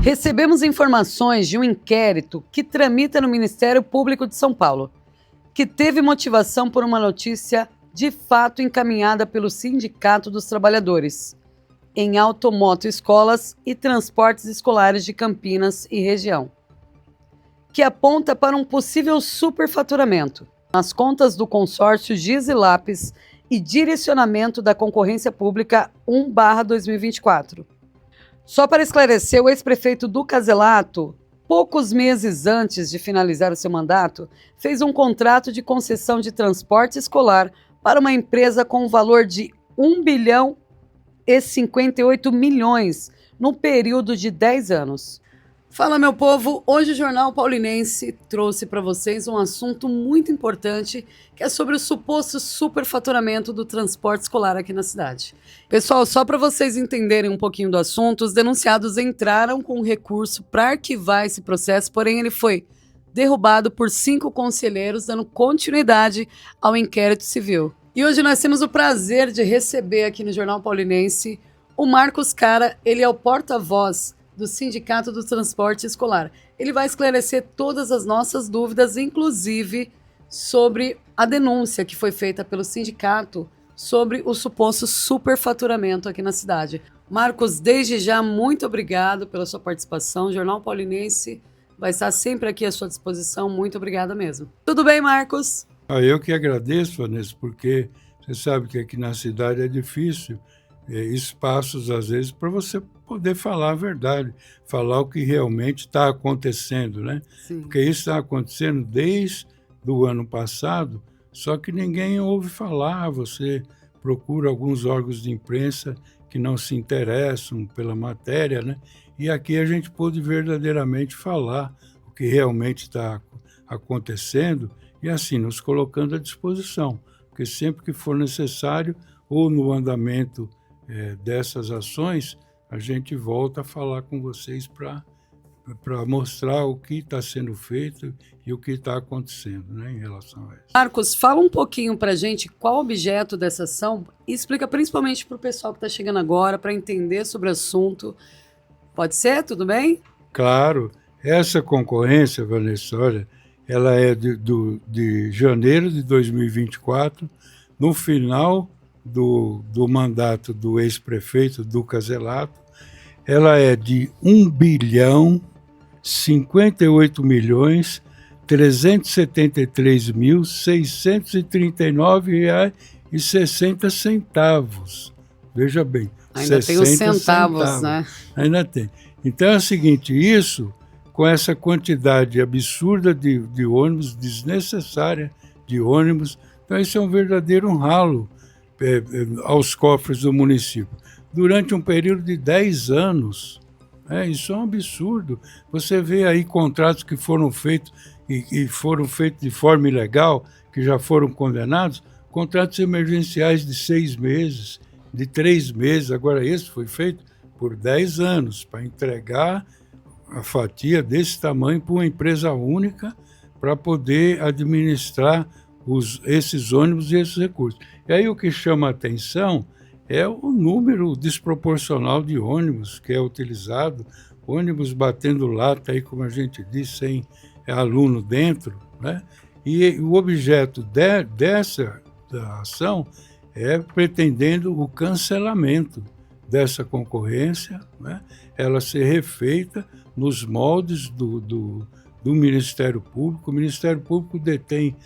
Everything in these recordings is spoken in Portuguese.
Recebemos informações de um inquérito que tramita no Ministério Público de São Paulo, que teve motivação por uma notícia de fato encaminhada pelo Sindicato dos Trabalhadores em Automoto-Escolas e Transportes Escolares de Campinas e região, que aponta para um possível superfaturamento nas contas do consórcio Giz e Lápis e direcionamento da concorrência pública 1/2024. Só para esclarecer, o ex-prefeito do Caselato, poucos meses antes de finalizar o seu mandato, fez um contrato de concessão de transporte escolar para uma empresa com um valor de 1,058 bilhão no período de 10 anos. Fala, meu povo! Hoje o Jornal Paulinense trouxe para vocês um assunto muito importante, que é sobre o suposto superfaturamento do transporte escolar aqui na cidade. Pessoal, só para vocês entenderem um pouquinho do assunto, os denunciados entraram com recurso para arquivar esse processo, porém ele foi derrubado por 5 conselheiros, dando continuidade ao inquérito civil. E hoje nós temos o prazer de receber aqui no Jornal Paulinense o Marcos Cara. Ele é o porta-voz do Sindicato do Transporte Escolar. Ele vai esclarecer todas as nossas dúvidas, inclusive sobre a denúncia que foi feita pelo sindicato sobre o suposto superfaturamento aqui na cidade. Marcos, desde já, muito obrigado pela sua participação. O Jornal Paulinense vai estar sempre aqui à sua disposição. Muito obrigada mesmo. Tudo bem, Marcos? Eu que agradeço, Vanessa, porque você sabe que aqui na cidade é difícil espaços, às vezes, para você poder falar a verdade, falar o que realmente está acontecendo, né? Sim. Porque isso está acontecendo desde o ano passado, só que ninguém ouve falar. Você procura alguns órgãos de imprensa que não se interessam pela matéria, né? E aqui a gente pôde verdadeiramente falar o que realmente está acontecendo e, assim, nos colocando à disposição, porque sempre que for necessário ou no andamento dessas ações, a gente volta a falar com vocês para mostrar o que está sendo feito e o que está acontecendo, né, em relação a isso. Marcos, fala um pouquinho para a gente qual o objeto dessa ação e explica principalmente para o pessoal que está chegando agora, para entender sobre o assunto. Pode ser? Tudo bem? Claro. Essa concorrência, Vanessa, olha, ela é de janeiro de 2024, no final do mandato do ex-prefeito do Caselato. Ela é de R$1.058.639,60. Veja bem, ainda tem os centavos, né? Ainda tem. Então é o seguinte, isso com essa quantidade absurda de ônibus, desnecessária de ônibus, então isso é um verdadeiro ralo aos cofres do município. Durante um período de 10 anos, isso é um absurdo. Você vê aí contratos que foram feitos e foram feitos de forma ilegal, que já foram condenados, contratos emergenciais de 6 meses, de 3 meses. Agora esse foi feito por 10 anos, para entregar a fatia desse tamanho para uma empresa única, para poder administrar esses ônibus e esses recursos. E aí o que chama a atenção é o número desproporcional de ônibus que é utilizado, ônibus batendo lata, aí, como a gente diz, sem aluno dentro, né? E o objeto dessa ação é pretendendo o cancelamento dessa concorrência, né? Ela ser refeita nos moldes do Ministério Público. O Ministério Público detém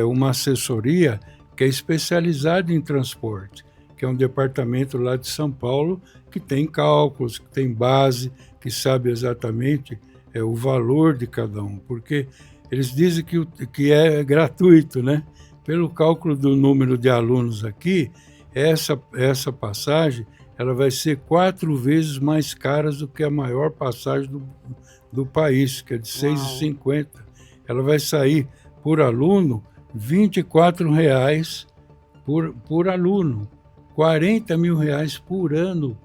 uma assessoria que é especializada em transporte, que é um departamento lá de São Paulo que tem cálculos, que tem base, que sabe exatamente o valor de cada um, porque eles dizem que é gratuito, né? Pelo cálculo do número de alunos aqui, essa passagem ela vai ser 4 vezes mais cara do que a maior passagem do país, que é de R$ 6,50. Ela vai sair por aluno R$ 24,00 por aluno, R$40 mil por ano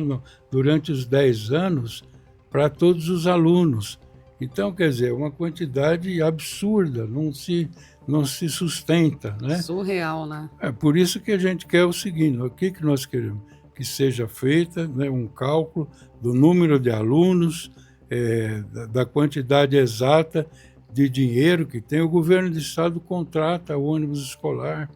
não, durante os 10 anos, para todos os alunos. Então, quer dizer, uma quantidade absurda, não se sustenta, né? Surreal, né? É por isso que a gente quer o seguinte: o que nós queremos? Que seja feita, né, um cálculo do número de alunos, da quantidade exata de dinheiro que tem. O governo do estado contrata o ônibus escolar,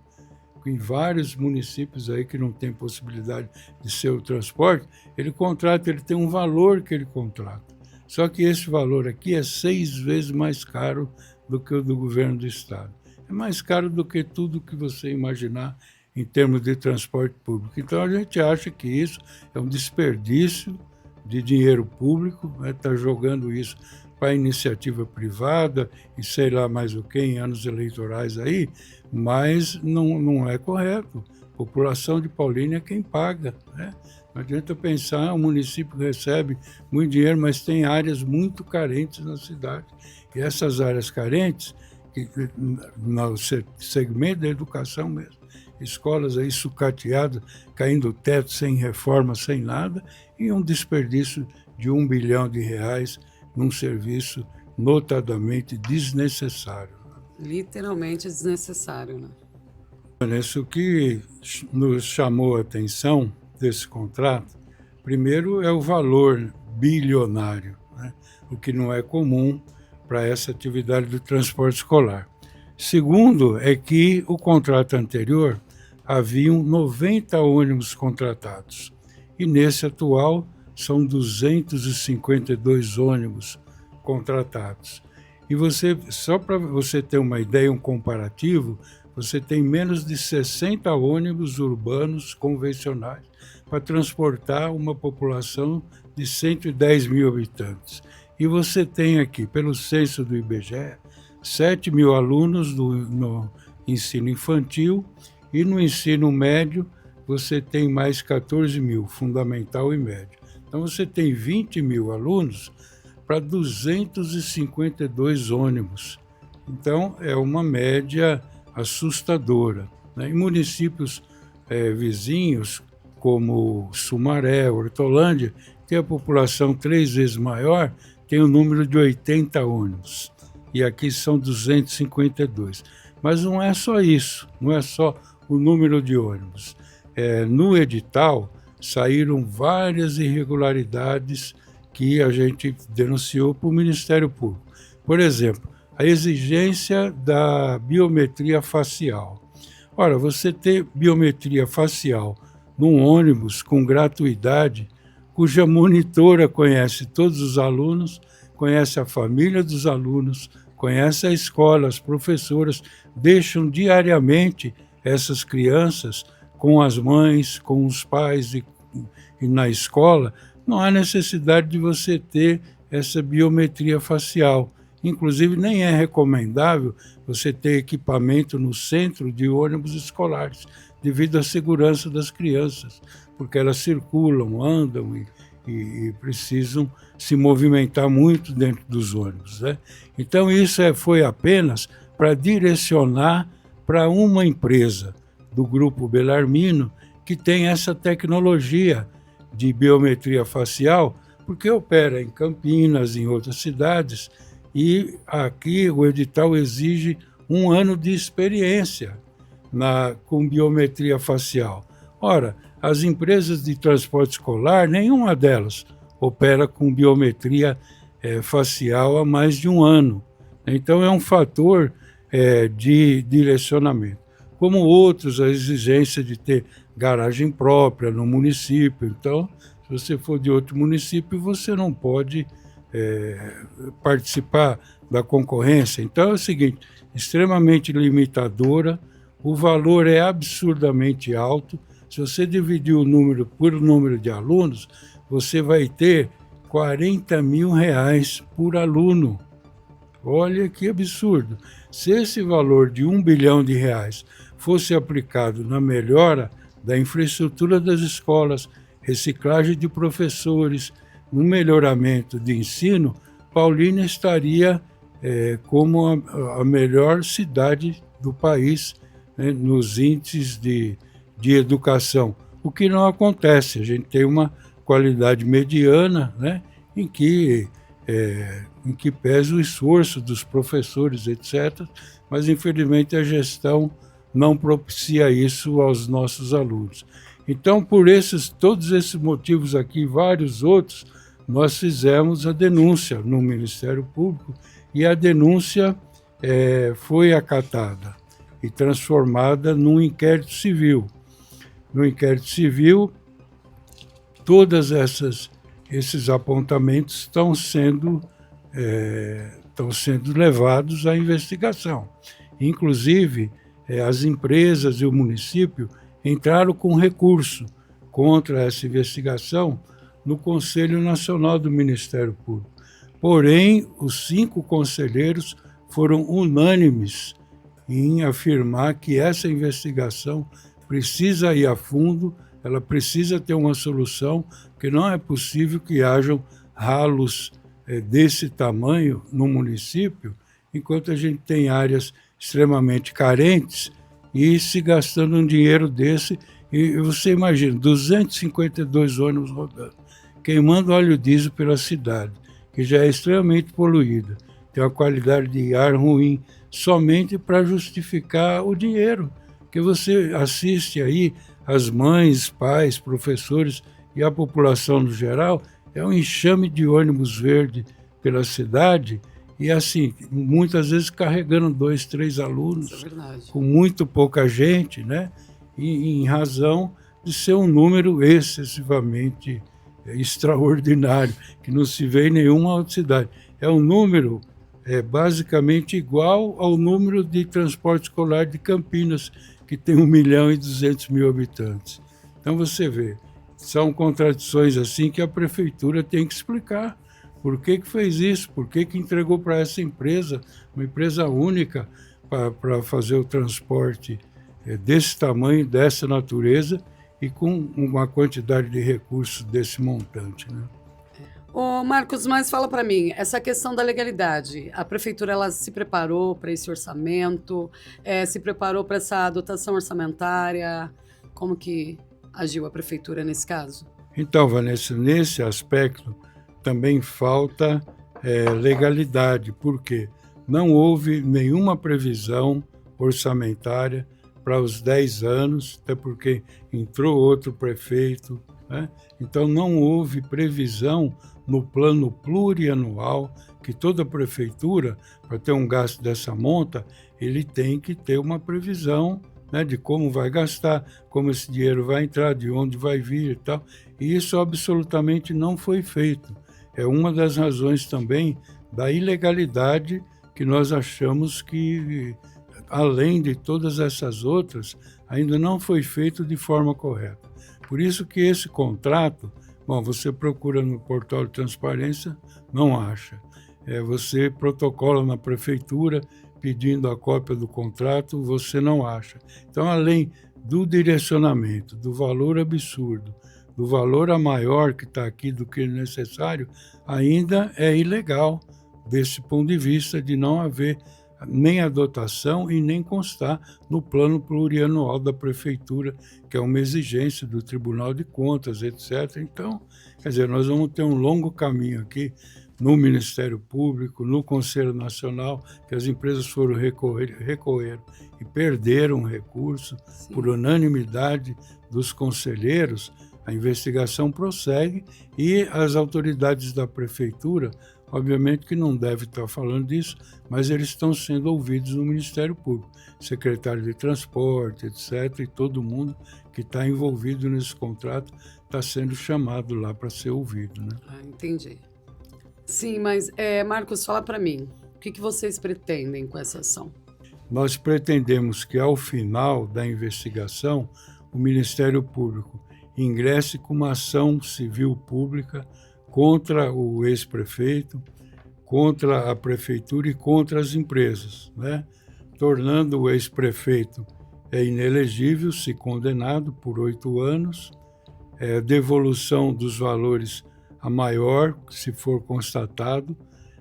em vários municípios aí que não tem possibilidade de ser o transporte, ele contrata, ele tem um valor que ele contrata. Só que esse valor aqui é 6 vezes mais caro do que o do governo do estado. É mais caro do que tudo que você imaginar em termos de transporte público. Então a gente acha que isso é um desperdício de dinheiro público, né? Tá jogando isso para a iniciativa privada e sei lá mais o que em anos eleitorais aí, mas não é correto. A população de Paulínia é quem paga, né? Não adianta pensar, o município recebe muito dinheiro, mas tem áreas muito carentes na cidade. E essas áreas carentes, no segmento da educação mesmo, escolas aí sucateadas, caindo o teto, sem reforma, sem nada, e um desperdício de R$1 bilhão num serviço notadamente desnecessário. Literalmente desnecessário, né? Isso que nos chamou a atenção desse contrato, primeiro é o valor bilionário, né? O que não é comum para essa atividade do transporte escolar. Segundo é que o contrato anterior haviam 90 ônibus contratados e nesse atual são 252 ônibus contratados. E só para você ter uma ideia, um comparativo, você tem menos de 60 ônibus urbanos convencionais para transportar uma população de 110 mil habitantes. E você tem aqui, pelo censo do IBGE, 7 mil alunos no ensino infantil e no ensino médio você tem mais 14 mil, fundamental e médio. Então você tem 20 mil alunos para 252 ônibus. Então é uma média assustadora, né? Em municípios vizinhos, como Sumaré, Hortolândia, tem a população 3 vezes maior, tem o número de 80 ônibus. E aqui são 252. Mas não é só isso, não é só o número de ônibus. No edital saíram várias irregularidades que a gente denunciou para o Ministério Público. Por exemplo, a exigência da biometria facial. Ora, você ter biometria facial num ônibus com gratuidade, cuja monitora conhece todos os alunos, conhece a família dos alunos, conhece a escola, as professoras, deixam diariamente essas crianças com as mães, com os pais e na escola, não há necessidade de você ter essa biometria facial. Inclusive, nem é recomendável você ter equipamento no centro de ônibus escolares, devido à segurança das crianças, porque elas circulam, andam e precisam se movimentar muito dentro dos ônibus, né? Então, isso foi apenas para direcionar para uma empresa do Grupo Bellarmino que tem essa tecnologia de biometria facial, porque opera em Campinas, em outras cidades, e aqui o edital exige 1 ano de experiência com biometria facial. Ora, as empresas de transporte escolar, nenhuma delas opera com biometria facial há mais de 1 ano. Então é um fator de direcionamento. Como outros, a exigência de ter garagem própria no município. Então, se você for de outro município, você não pode participar da concorrência. Então é o seguinte, extremamente limitadora, o valor é absurdamente alto. Se você dividir o número por número de alunos, você vai ter R$40 mil por aluno. Olha que absurdo. Se esse valor de R$1 bilhão fosse aplicado na melhora da infraestrutura das escolas, reciclagem de professores, no melhoramento de ensino, Paulínia estaria como a melhor cidade do país, né, nos índices de educação, o que não acontece. A gente tem uma qualidade mediana, né, em que pesa o esforço dos professores, etc., mas infelizmente a gestão não propicia isso aos nossos alunos. Então, por todos esses motivos aqui e vários outros, nós fizemos a denúncia no Ministério Público e a denúncia foi acatada e transformada num inquérito civil. No inquérito civil, todos esses apontamentos estão sendo levados à investigação. Inclusive, as empresas e o município entraram com recurso contra essa investigação no Conselho Nacional do Ministério Público. Porém, os 5 conselheiros foram unânimes em afirmar que essa investigação precisa ir a fundo, ela precisa ter uma solução, porque não é possível que hajam ralos desse tamanho no município, enquanto a gente tem áreas extremamente carentes e se gastando um dinheiro desse. E você imagina, 252 ônibus rodando, queimando óleo diesel pela cidade, que já é extremamente poluída, tem uma qualidade de ar ruim, somente para justificar o dinheiro. Que você assiste aí, as mães, pais, professores e a população no geral, é um enxame de ônibus verde pela cidade, e assim, muitas vezes carregando 2, 3 alunos, com muito pouca gente, né? E em razão de ser um número excessivamente extraordinário, que não se vê em nenhuma outra cidade. É um número basicamente igual ao número de transporte escolar de Campinas, que tem 1.200.000 habitantes. Então você vê, são contradições assim que a prefeitura tem que explicar. Por que fez isso? Por que entregou para essa empresa, uma empresa única, para fazer o transporte desse tamanho, dessa natureza e com uma quantidade de recursos desse montante, né? Ô Marcos, mas fala para mim, essa questão da legalidade, a prefeitura ela se preparou para esse orçamento, se preparou para essa dotação orçamentária, como que agiu a prefeitura nesse caso? Então, Vanessa, nesse aspecto também falta legalidade, porque não houve nenhuma previsão orçamentária para os 10 anos, até porque entrou outro prefeito, né? Então não houve previsão no plano plurianual, que toda prefeitura, para ter um gasto dessa monta, ele tem que ter uma previsão, né, de como vai gastar, como esse dinheiro vai entrar, de onde vai vir e tal. E isso absolutamente não foi feito. É uma das razões também da ilegalidade que nós achamos que, além de todas essas outras, ainda não foi feito de forma correta. Por isso que esse contrato, bom, você procura no portal de transparência, não acha. Você protocola na prefeitura pedindo a cópia do contrato, você não acha. Então, além do direcionamento, do valor absurdo, do valor a maior que está aqui do que necessário, ainda é ilegal desse ponto de vista de não haver nem a dotação e nem constar no plano plurianual da prefeitura, que é uma exigência do Tribunal de Contas, etc. Então, quer dizer, nós vamos ter um longo caminho aqui no Ministério Público, no Conselho Nacional, que as empresas foram recorrer e perderam recurso. Sim. Por unanimidade dos conselheiros, a investigação prossegue e as autoridades da prefeitura, obviamente que não devem estar falando disso, mas eles estão sendo ouvidos no Ministério Público. Secretário de Transporte, etc., e todo mundo que está envolvido nesse contrato está sendo chamado lá para ser ouvido, né? Entendi. Sim, mas Marcos, fala para mim, o que vocês pretendem com essa ação? Nós pretendemos que, ao final da investigação, o Ministério Público ingresse com uma ação civil pública contra o ex-prefeito, contra a prefeitura e contra as empresas, né? Tornando o ex-prefeito inelegível, se condenado por 8 anos, devolução dos valores a maior, se for constatado,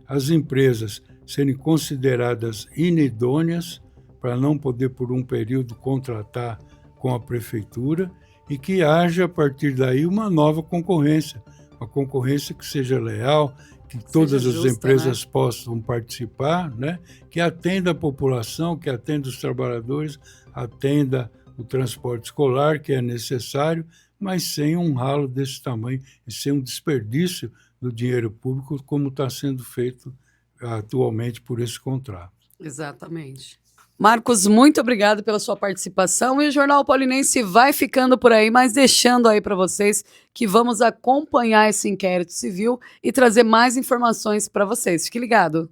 as empresas serem consideradas inidôneas para não poder, por um período, contratar com a prefeitura e que haja, a partir daí, uma nova concorrência, uma concorrência que seja leal, que todas as justa, empresas possam participar, né? Que atenda a população, que atenda os trabalhadores, atenda o transporte escolar, que é necessário, mas sem um ralo desse tamanho e sem um desperdício do dinheiro público, como está sendo feito atualmente por esse contrato. Exatamente. Marcos, muito obrigado pela sua participação e o Jornal Paulinense vai ficando por aí, mas deixando aí para vocês que vamos acompanhar esse inquérito civil e trazer mais informações para vocês. Fique ligado.